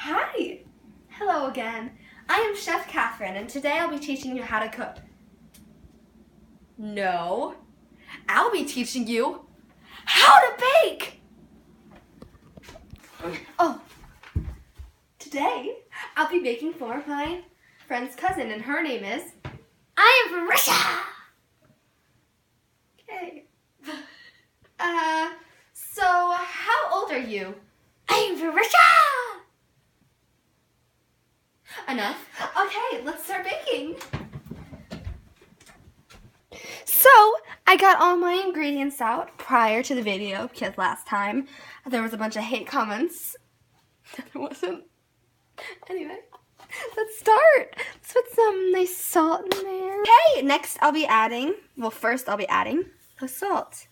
Hi! Hello again. I am Chef Catherine, and today I'll be teaching you how to cook. No, I'll be teaching you how to bake! Oh, today I'll be baking for my friend's cousin, and her name is... I am from Russia! Okay. So how old are you? I am from Russia! Enough. Okay, let's start baking. So, I got all my ingredients out prior to the video because last time there was a bunch of hate comments. There wasn't. Anyway, let's start. Let's put some nice salt in there. Okay, next I'll be adding, first I'll be adding the salt.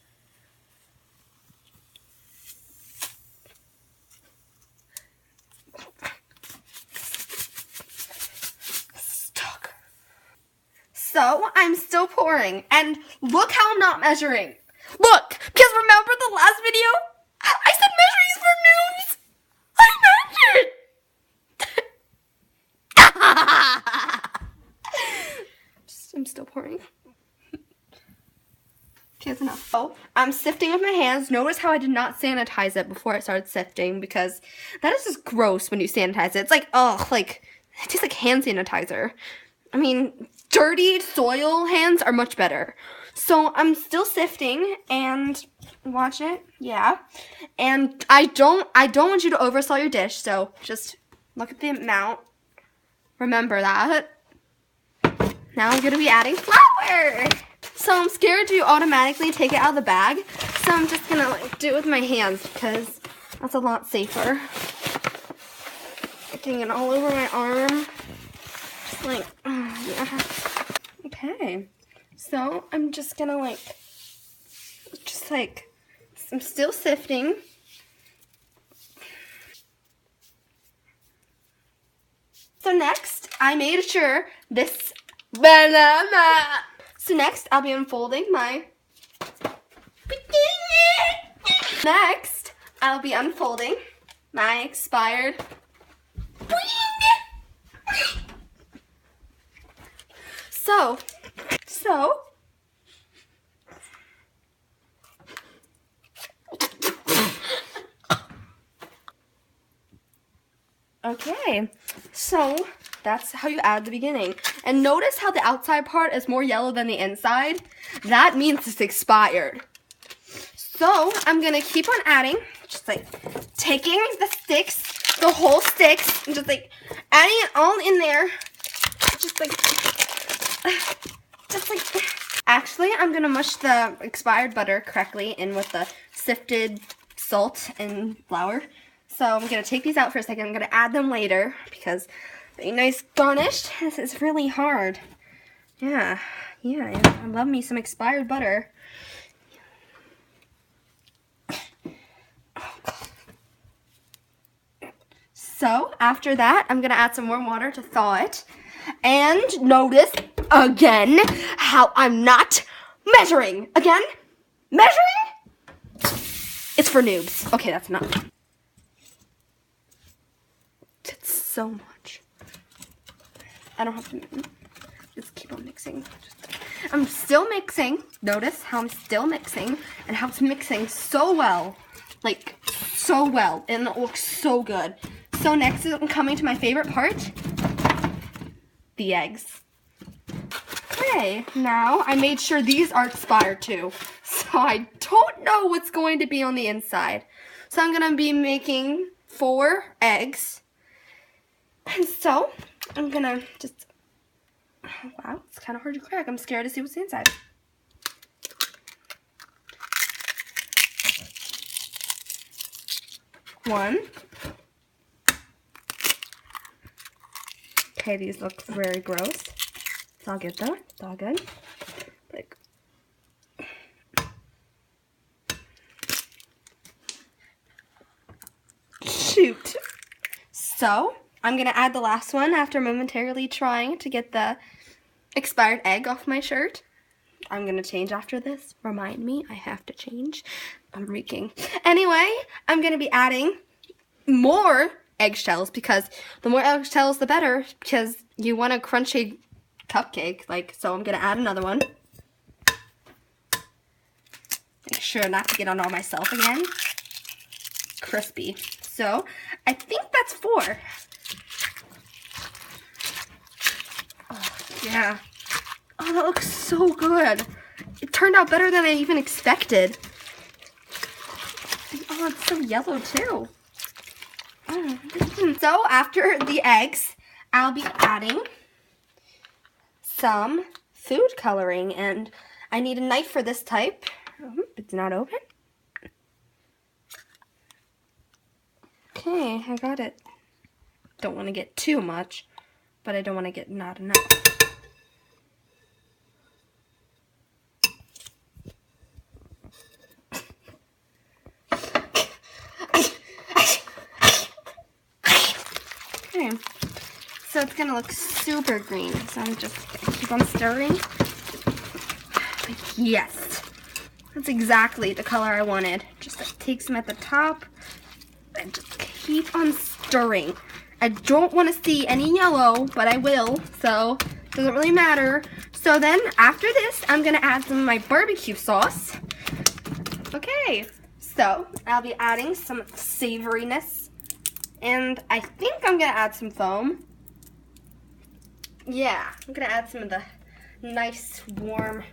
So, I'm still pouring, and look how I'm not measuring. Look, because remember the last video? I said measuring is for noobs. I measured. I'm still pouring. Okay, that's enough. Oh, I'm sifting with my hands. Notice how I did not sanitize it before I started sifting, because that is just gross when you sanitize it. It's like, ugh, like, it tastes like hand sanitizer. I mean, dirty soil hands are much better. So I'm still sifting, and watch it, yeah. And I don't want you to oversalt your dish, so just look at the amount. Remember that. Now I'm gonna be adding flour. So I'm scared to automatically take it out of the bag, so I'm just gonna like do it with my hands because that's a lot safer. Getting it all over my arm. Like, yeah. Okay, so I'm just gonna I'm still sifting. So next, I made sure this banana. So next, I'll be unfolding my. Next, I'll be unfolding my expired. So, okay, so that's how you add the beginning. And notice how the outside part is more yellow than the inside? That means it's expired. So, I'm gonna keep on adding, just like taking the sticks, the whole sticks, and just like adding it all in there. Actually, I'm gonna mush the expired butter correctly in with the sifted salt and flour. So I'm gonna take these out for a second. I'm gonna add them later because a nice garnished. This is really hard. Yeah, I love me some expired butter. So after that, I'm gonna add some warm water to thaw it. And notice again how I'm not measuring. Again, measuring? It's for noobs. Okay, that's enough. It's so much. I don't have to just keep on mixing. I'm still mixing. Notice how I'm still mixing and how it's mixing so well. Like, so well. And it looks so good. So next is coming to my favorite part. The eggs. Okay, now I made sure these are expired too. So I don't know what's going to be on the inside. So I'm going to be making 4 eggs. And so I'm going to just, wow, it's kind of hard to crack. I'm scared to see what's inside. One. Okay, these look very gross. It's all good though. It's all good. Like, shoot. So, I'm gonna add the last one after momentarily trying to get the expired egg off my shirt. I'm gonna change after this. Remind me, I have to change. I'm reeking. Anyway, I'm gonna be adding more eggshells, because the more eggshells, the better, because you want a crunchy cupcake. Like, so I'm going to add another one. Make sure not to get on all myself again. Crispy. So, I think that's 4. Oh, yeah. Oh, that looks so good. It turned out better than I even expected. Oh, it's so yellow too. So after the eggs, I'll be adding some food coloring, and I need a knife for this type. It's not open. Okay, I got it. Don't want to get too much, but I don't want to get not enough. Okay, so it's gonna look super green, so I'm just gonna keep on stirring. Yes, that's exactly the color I wanted. Just like take some at the top and just keep on stirring. I don't want to see any yellow, but I will, so it doesn't really matter. So then after this, I'm gonna add some of my barbecue sauce. Okay, so I'll be adding some savoriness. And I think I'm going to add some foam. Yeah, I'm going to add some of the nice, warm,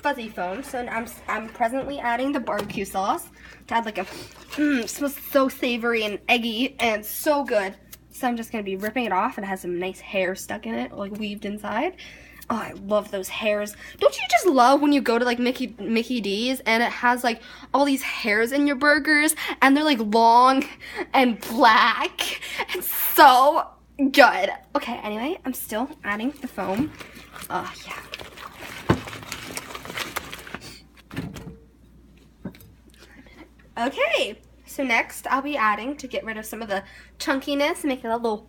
fuzzy foam. So I'm presently adding the barbecue sauce to add like a, it smells so savory and eggy and so good. So I'm just going to be ripping it off. It has some nice hair stuck in it, like weaved inside. Oh, I love those hairs. Don't you just love when you go to like Mickey D's and it has like all these hairs in your burgers and they're like long and black? It's so good. Okay, anyway, I'm still adding the foam. Oh, yeah. Okay, so next I'll be adding, to get rid of some of the chunkiness, make it a little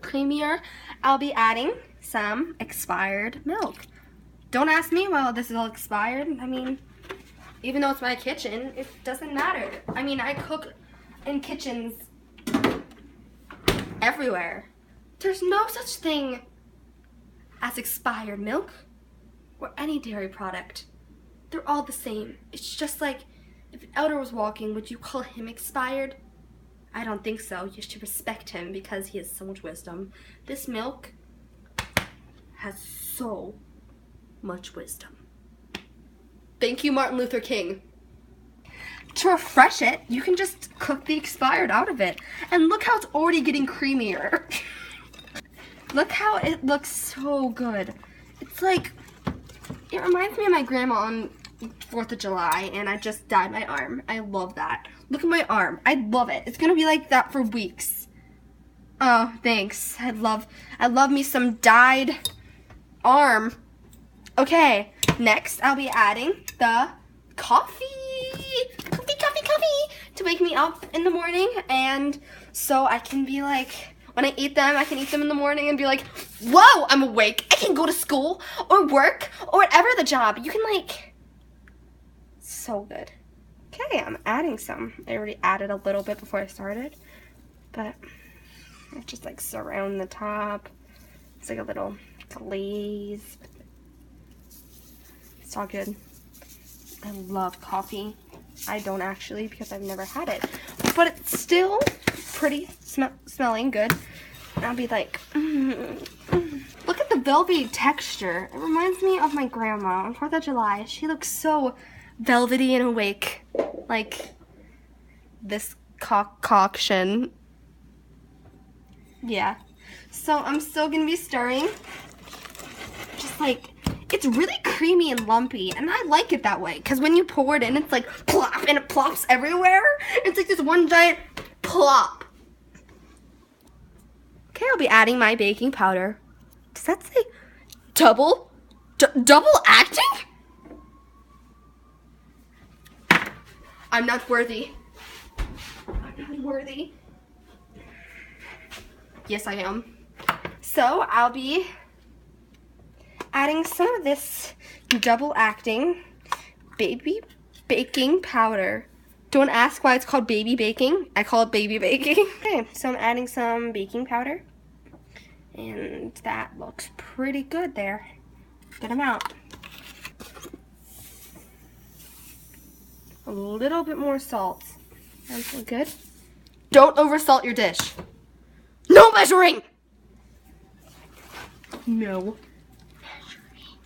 creamier, I'll be adding some expired milk. Don't ask me why this is all expired. I mean, even though it's my kitchen, it doesn't matter. I mean, I cook in kitchens everywhere. There's no such thing as expired milk or any dairy product. They're all the same. It's just like if an elder was walking, would you call him expired? I don't think so. You should respect him because he has so much wisdom. This milk has so much wisdom. Thank you, Martin Luther King. To refresh it, you can just cook the expired out of it. And look how it's already getting creamier. Look how it looks so good. It's like, it reminds me of my grandma on 4th of July, and I just dyed my arm. I love that. Look at my arm. I love it. It's gonna be like that for weeks. Oh, thanks. I love me some dyed arm. Okay, next I'll be adding the coffee to wake me up in the morning, and so I can be like, when I eat them, I can eat them in the morning and be like, whoa, I'm awake. I can go to school or work or whatever the job. You can like, so good. Okay, I'm adding some. I already added a little bit before I started, but I just like surround the top. It's like a little glaze. It's all good. I love coffee. I don't actually, because I've never had it, but it's still pretty smelling good. And I'll be like, Look at the velvety texture. It reminds me of my grandma on 4th of July. She looks so velvety and awake, like this concoction. Yeah. So I'm still gonna be stirring. Just like, it's really creamy and lumpy, and I like it that way, because when you pour it in, it's like plop, and it plops everywhere. It's like this one giant plop. Okay, I'll be adding my baking powder. Does that say double acting? I'm not worthy. I'm not worthy. Yes, I am. So I'll be adding some of this double acting baby baking powder Don't ask why it's called baby baking. I call it baby baking. Okay, so I'm adding some baking powder. And that looks pretty good there. Good amount. A little bit more salt. Sounds good. Don't oversalt your dish. No measuring! No measuring.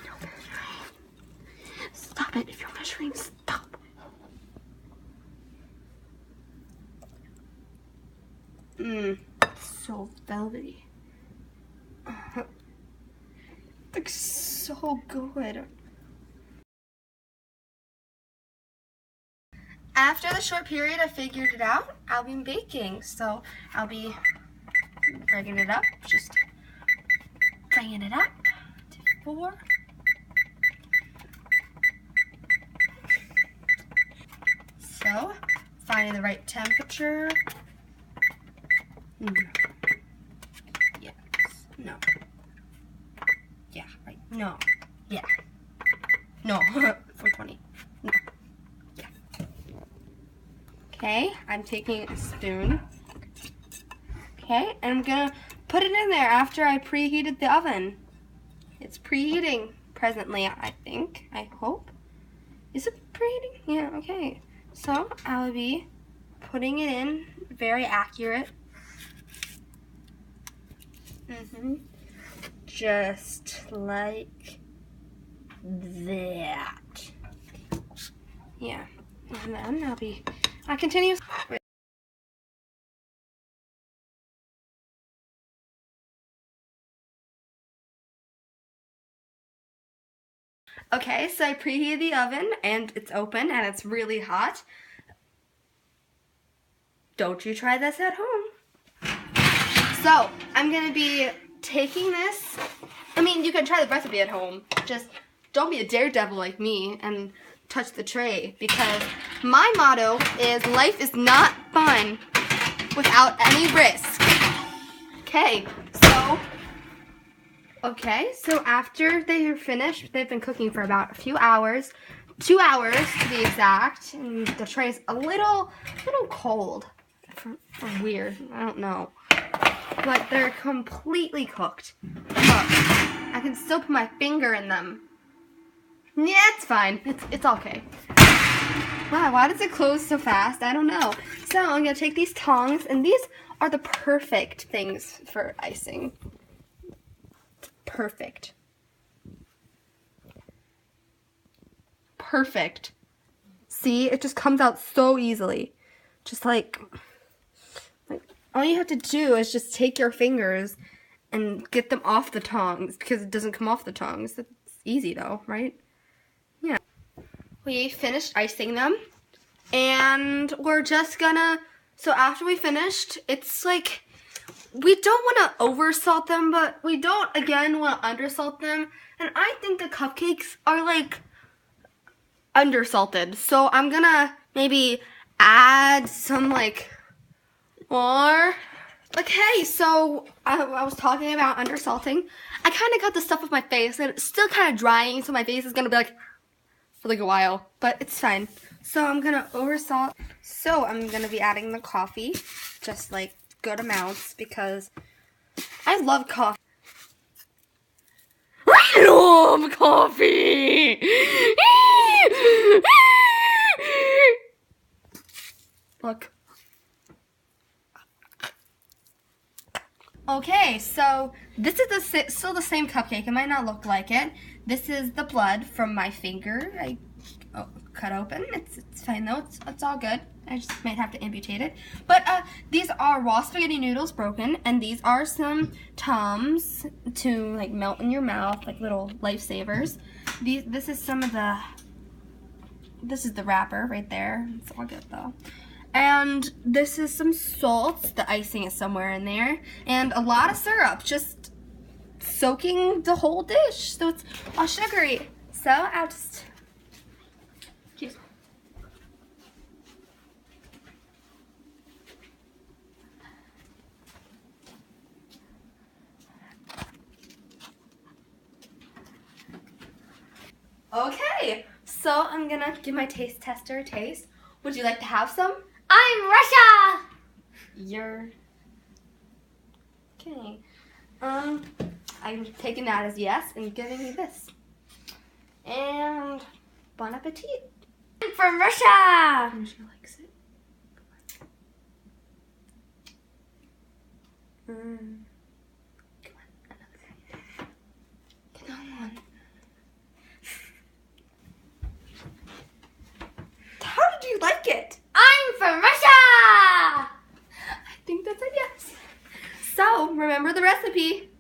No measuring. Stop it. If you're measuring, stop. So velvety. Looks so good. After the short period I figured it out, I'll be baking. So I'll be bringing it up, just bringing it up to 4. So, finding the right temperature. Yes. No. Yeah, right. No. Yeah. No. 420. No. Yeah. Okay, I'm taking a spoon. Okay, and I'm gonna put it in there after I preheated the oven. It's preheating presently, I think. I hope. Is it preheating? Yeah, okay. So, I'll be putting it in, very accurate. Just like that. Yeah. And then I continue. Okay, so I preheated the oven and it's open and it's really hot. Don't you try this at home. So, I'm going to be taking this. I mean, you can try the recipe at home. Just don't be a daredevil like me and touch the tray, because my motto is life is not fun without any risk. Okay, so after they are finished, they've been cooking for about a few hours, 2 hours to be exact, and the tray's a little cold. Weird, I don't know. But they're completely cooked. Look, I can still put my finger in them. Yeah, it's fine. It's okay. Wow, why does it close so fast? I don't know. So I'm gonna take these tongs, and these are the perfect things for icing. Perfect. Perfect. See, it just comes out so easily. Just like all you have to do is just take your fingers and get them off the tongs, because it doesn't come off the tongs. It's easy though, right? Yeah. We finished icing them, and we're just gonna, so after we finished, it's like, we don't want to oversalt them, but we don't, again, want to undersalt them. And I think the cupcakes are like undersalted. So I'm gonna maybe add some like more. Okay, so I was talking about undersalting. I kind of got the stuff off my face, and it's still kind of drying, so my face is gonna be like for like a while, but it's fine. So I'm gonna oversalt. So I'm gonna be adding the coffee, just like good amounts, because I love coffee. I love coffee. Look. Okay, so this is still the same cupcake. It might not look like it. This is the blood from my finger. I cut open. It's fine though. It's all good. I just might have to amputate it. But these are raw spaghetti noodles broken, and these are some Tums to like melt in your mouth, like little lifesavers. This is the wrapper right there. It's all good though. And this is some salt. The icing is somewhere in there. And a lot of syrup, just soaking the whole dish. So it's all sugary. So I'll just... Excuse me. Okay, so So I'm gonna give my taste tester a taste. Would you like to have some? I'm Russia! You're okay. I'm taking that as yes and giving you this. And bon appetit. I'm from Russia! And she likes it. Come on, another. Come on. How did you like it? I'm from Russia! I think that's a yes. So, remember the recipe.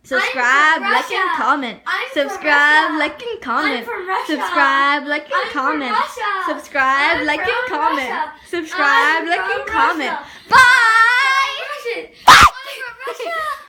Subscribe, like, and comment. Subscribe, like, and comment. I'm from Russia. Subscribe, like, and I'm from comment. Russia. Subscribe, I'm like, and from comment. Russia. Subscribe, I'm like, from and comment. Russia. Bye! I'm from Russia.